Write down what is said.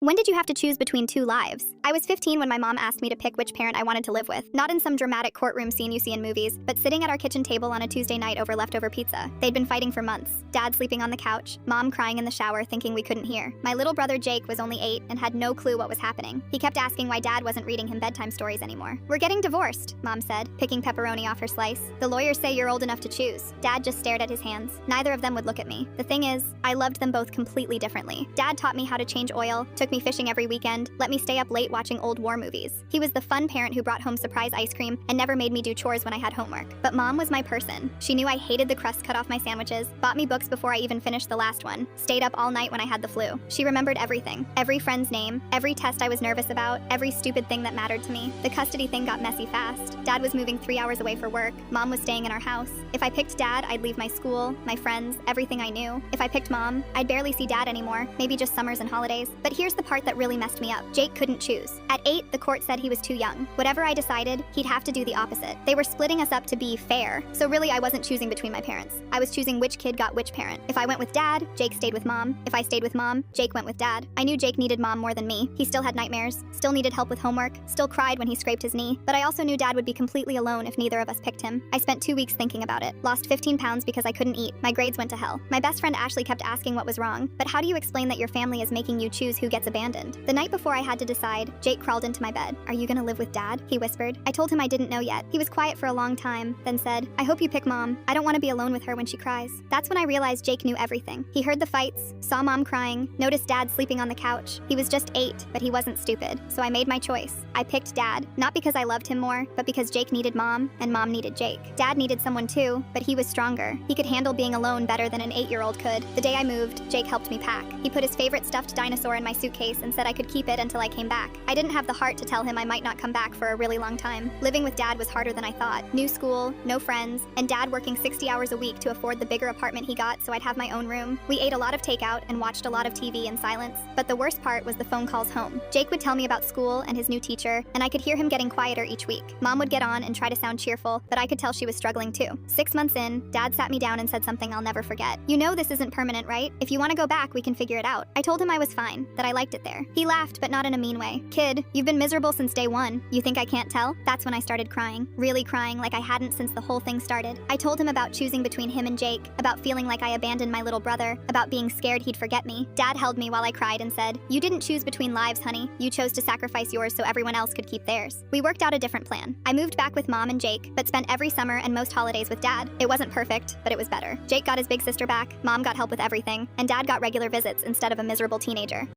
When did you have to choose between two lives? I was 15 when my mom asked me to pick which parent I wanted to live with. Not in some dramatic courtroom scene you see in movies, but sitting at our kitchen table on a Tuesday night over leftover pizza. They'd been fighting for months. Dad sleeping on the couch, mom crying in the shower thinking we couldn't hear. My little brother Jake was only 8 and had no clue what was happening. He kept asking why dad wasn't reading him bedtime stories anymore. We're getting divorced, mom said, picking pepperoni off her slice. The lawyers say you're old enough to choose. Dad just stared at his hands. Neither of them would look at me. The thing is, I loved them both completely differently. Dad taught me how to change oil, took me fishing every weekend, let me stay up late watching old war movies. He was the fun parent who brought home surprise ice cream and never made me do chores when I had homework. But mom was my person. She knew I hated the crust cut off my sandwiches, bought me books before I even finished the last one, stayed up all night when I had the flu. She remembered everything. Every friend's name, every test I was nervous about, every stupid thing that mattered to me. The custody thing got messy fast. Dad was moving 3 hours away for work. Mom was staying in our house. If I picked dad, I'd leave my school, my friends, everything I knew. If I picked mom, I'd barely see dad anymore, maybe just summers and holidays. But here's the part that really messed me up. Jake couldn't choose. At 8, the court said he was too young. Whatever I decided, he'd have to do the opposite. They were splitting us up to be fair. So really, I wasn't choosing between my parents. I was choosing which kid got which parent. If I went with dad, Jake stayed with mom. If I stayed with mom, Jake went with dad. I knew Jake needed mom more than me. He still had nightmares, still needed help with homework, still cried when he scraped his knee. But I also knew dad would be completely alone if neither of us picked him. I spent 2 weeks thinking about it. Lost 15 pounds because I couldn't eat. My grades went to hell. My best friend Ashley kept asking what was wrong. But how do you explain that your family is making you choose who gets abandoned? The night before I had to decide, Jake crawled into my bed. "Are you gonna live with dad?" he whispered. I told him I didn't know yet. He was quiet for a long time, then said, "I hope you pick mom. I don't want to be alone with her when she cries." That's when I realized Jake knew everything. He heard the fights, saw mom crying, noticed dad sleeping on the couch. He was just 8, but he wasn't stupid. So I made my choice. I picked dad, not because I loved him more, but because Jake needed mom, and mom needed Jake. Dad needed someone too, but he was stronger. He could handle being alone better than an 8-year-old could. The day I moved, Jake helped me pack. He put his favorite stuffed dinosaur in my suitcase and said I could keep it until I came back. I didn't have the heart to tell him I might not come back for a really long time. Living with dad was harder than I thought. New school, no friends, and dad working 60 hours a week to afford the bigger apartment he got so I'd have my own room. We ate a lot of takeout and watched a lot of TV in silence. But the worst part was the phone calls home. Jake would tell me about school and his new teacher, and I could hear him getting quieter each week. Mom would get on and try to sound cheerful, but I could tell she was struggling too. 6 months in, dad sat me down and said something I'll never forget. "You know this isn't permanent, right? If you want to go back, we can figure it out." I told him I was fine, that I liked it there. He laughed, but not in a mean way. "Kid, you've been miserable since day one. You think I can't tell?" That's when I started crying. Really crying like I hadn't since the whole thing started. I told him about choosing between him and Jake, about feeling like I abandoned my little brother, about being scared he'd forget me. Dad held me while I cried and said, "You didn't choose between lives, honey. You chose to sacrifice yours so everyone else could keep theirs." We worked out a different plan. I moved back with mom and Jake, but spent every summer and most holidays with dad. It wasn't perfect, but it was better. Jake got his big sister back, mom got help with everything, and dad got regular visits instead of a miserable teenager.